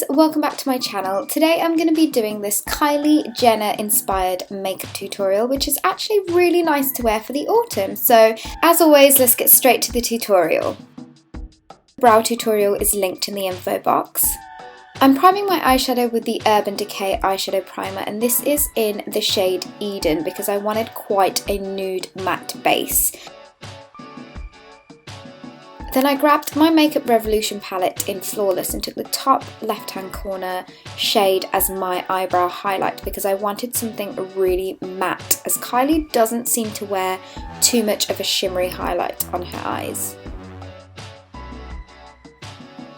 welcome back to my channel. Today I'm going to be doing this Kylie Jenner inspired makeup tutorial, which is actually really nice to wear for the autumn. So as always, let's get straight to the tutorial. The brow tutorial is linked in the info box. I'm priming my eyeshadow with the Urban Decay eyeshadow primer, and this is in the shade Eden because I wanted quite a nude matte base. Then I grabbed my Makeup Revolution palette in Flawless and took the top left hand corner shade as my eyebrow highlight because I wanted something really matte, as Kylie doesn't seem to wear too much of a shimmery highlight on her eyes.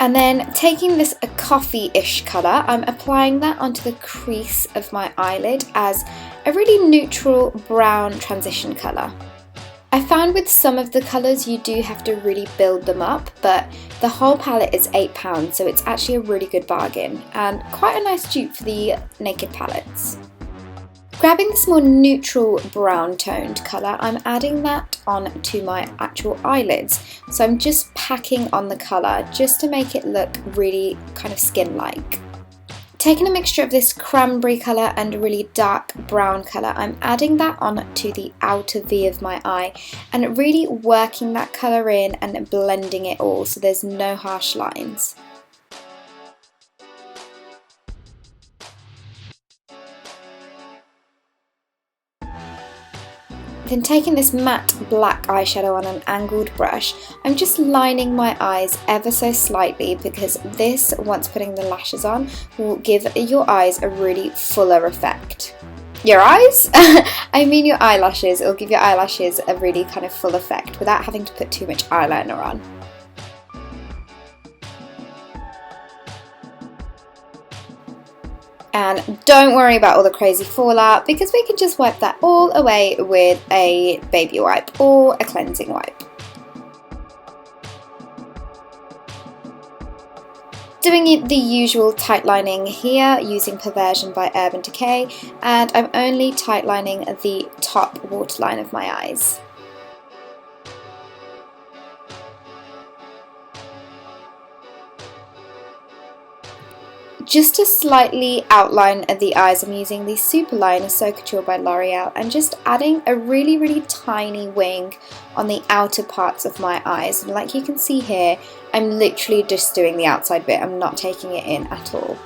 And then taking this a coffee-ish colour, I'm applying that onto the crease of my eyelid as a really neutral brown transition colour. I found with some of the colours you do have to really build them up, but the whole palette is £8, so it's actually a really good bargain and quite a nice dupe for the Naked palettes. Grabbing this more neutral brown toned colour, I'm adding that on to my actual eyelids. So I'm just packing on the colour just to make it look really kind of skin-like. Taking a mixture of this cranberry colour and a really dark brown colour, I'm adding that on to the outer V of my eye and really working that colour in and blending it all so there's no harsh lines. Then taking this matte black eyeshadow on an angled brush, I'm just lining my eyes ever so slightly because this, once putting the lashes on, will give your eyes a really fuller effect. Your eyes? I mean your eyelashes. It'll give your eyelashes a really kind of full effect without having to put too much eyeliner on. And don't worry about all the crazy fallout because we can just wipe that all away with a baby wipe or a cleansing wipe. Doing the usual tight lining here using Perversion by Urban Decay, and I'm only tight lining the top waterline of my eyes. Just to slightly outline the eyes, I'm using the Super Liner So Couture by L'Oreal and just adding a really tiny wing on the outer parts of my eyes. And like you can see here, I'm literally just doing the outside bit, I'm not taking it in at all.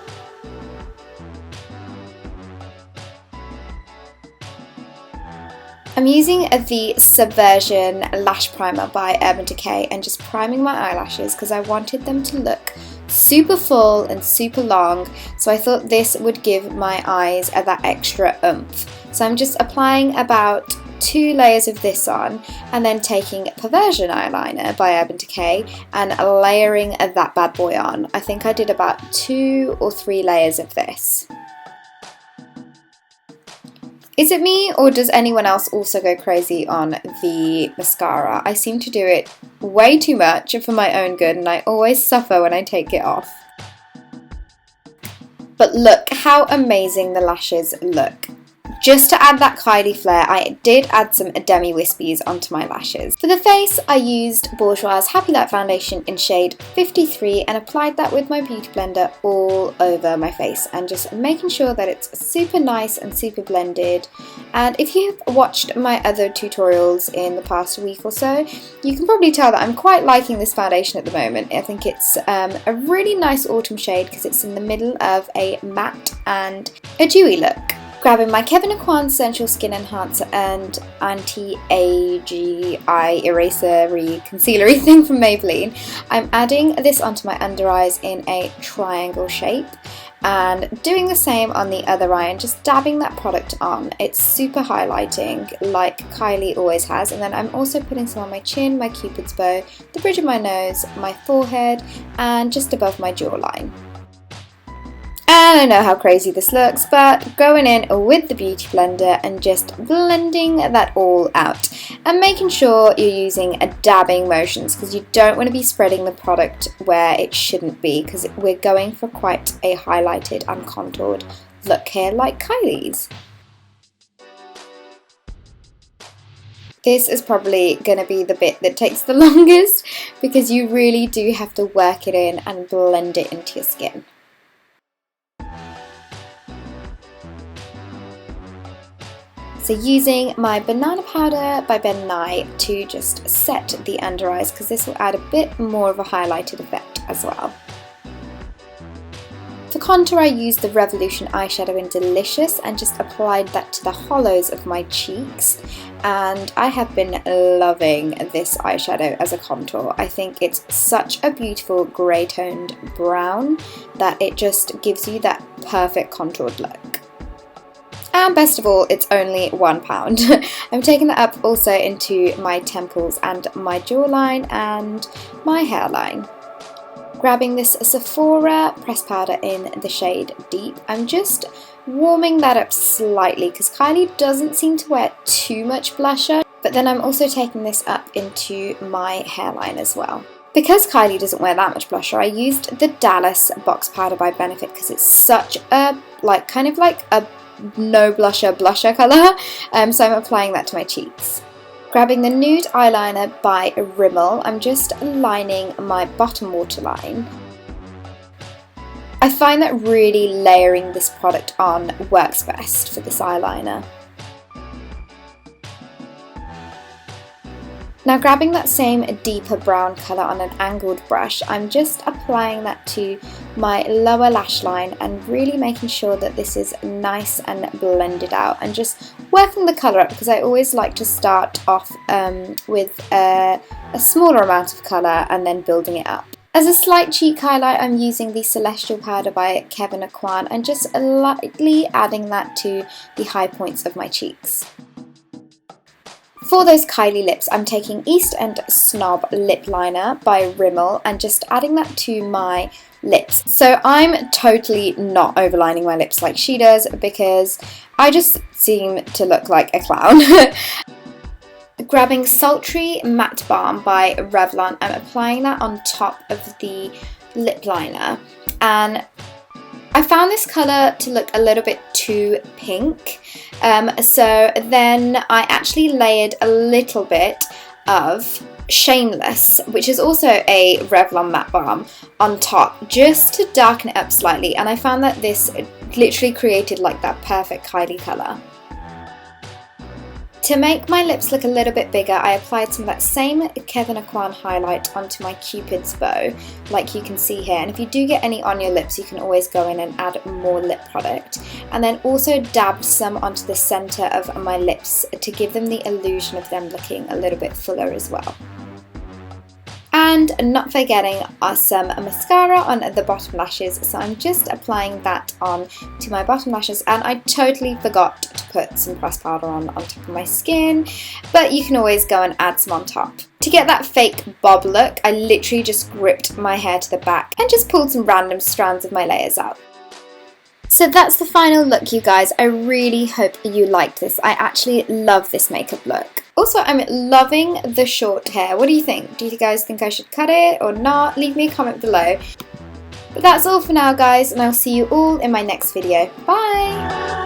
I'm using the Subversion Lash Primer by Urban Decay and just priming my eyelashes because I wanted them to look super full and super long, so I thought this would give my eyes that extra oomph. So I'm just applying about 2 layers of this on and then taking Perversion eyeliner by Urban Decay and layering that bad boy on. I think I did about 2 or 3 layers of this. Is it me, or does anyone else also go crazy on the mascara? I seem to do it way too much for my own good and I always suffer when I take it off. But look how amazing the lashes look. Just to add that Kylie flair, I did add some demi wispies onto my lashes. For the face, I used Bourjois Happy Light Foundation in shade 53 and applied that with my beauty blender all over my face and just making sure that it's super nice and super blended. And if you've watched my other tutorials in the past week or so, you can probably tell that I'm quite liking this foundation at the moment. I think it's a really nice autumn shade because it's in the middle of a matte and a dewy look. Grabbing my Kevyn Aucoin Sensual Skin Enhancer and Anti-Agey Eye Eraser-y Concealer-y thing from Maybelline, I'm adding this onto my under eyes in a triangle shape and doing the same on the other eye and just dabbing that product on. It's super highlighting like Kylie always has, and then I'm also putting some on my chin, my cupid's bow, the bridge of my nose, my forehead and just above my jawline. I don't know how crazy this looks, but going in with the beauty blender and just blending that all out and making sure you're using dabbing motions because you don't want to be spreading the product where it shouldn't be because we're going for quite a highlighted and contoured look here like Kylie's. This is probably going to be the bit that takes the longest because you really do have to work it in and blend it into your skin. So using my banana powder by Ben Nye to just set the under eyes, because this will add a bit more of a highlighted effect as well. For contour, I used the Revolution eyeshadow in Delicious and just applied that to the hollows of my cheeks, and I have been loving this eyeshadow as a contour. I think it's such a beautiful grey toned brown that it just gives you that perfect contoured look. And best of all, it's only £1. I'm taking that up also into my temples and my jawline and my hairline. Grabbing this Sephora pressed powder in the shade Deep, I'm just warming that up slightly because Kylie doesn't seem to wear too much blusher, but then I'm also taking this up into my hairline as well. Because Kylie doesn't wear that much blusher, I used the Dallas box powder by Benefit because it's such a kind of like a no blusher colour, so I'm applying that to my cheeks. Grabbing the nude eyeliner by Rimmel, I'm just lining my bottom waterline. I find that really layering this product on works best for this eyeliner. Now grabbing that same deeper brown colour on an angled brush, I'm just applying that to my lower lash line and really making sure that this is nice and blended out, and just working the colour up because I always like to start off with a smaller amount of colour and then building it up. As a slight cheek highlight, I'm using the Celestial powder by Kevyn Aucoin and just lightly adding that to the high points of my cheeks. For those Kylie lips, I'm taking Eastend Snob lip liner by Rimmel and just adding that to my lips. So I'm totally not overlining my lips like she does because I just seem to look like a clown. Grabbing Sultry Matte Balm by Revlon, I'm applying that on top of the lip liner, and I found this colour to look a little bit too pink, so then I actually layered a little bit of Shameless, which is also a Revlon matte balm, on top just to darken it up slightly, and I found that this literally created like that perfect Kylie colour. To make my lips look a little bit bigger, I applied some of that same Kevyn Aucoin highlight onto my Cupid's bow, like you can see here. And if you do get any on your lips, you can always go in and add more lip product. And then also dabbed some onto the centre of my lips to give them the illusion of them looking a little bit fuller as well. And not forgetting some mascara on the bottom lashes, so I'm just applying that on to my bottom lashes, and I totally forgot to put some pressed powder on top of my skin, but you can always go and add some on top. To get that fake bob look, I literally just gripped my hair to the back and just pulled some random strands of my layers out. So that's the final look, you guys. I really hope you liked this. I actually love this makeup look. Also, I'm loving the short hair. What do you think? Do you guys think I should cut it or not? Leave me a comment below. But that's all for now, guys, and I'll see you all in my next video. Bye!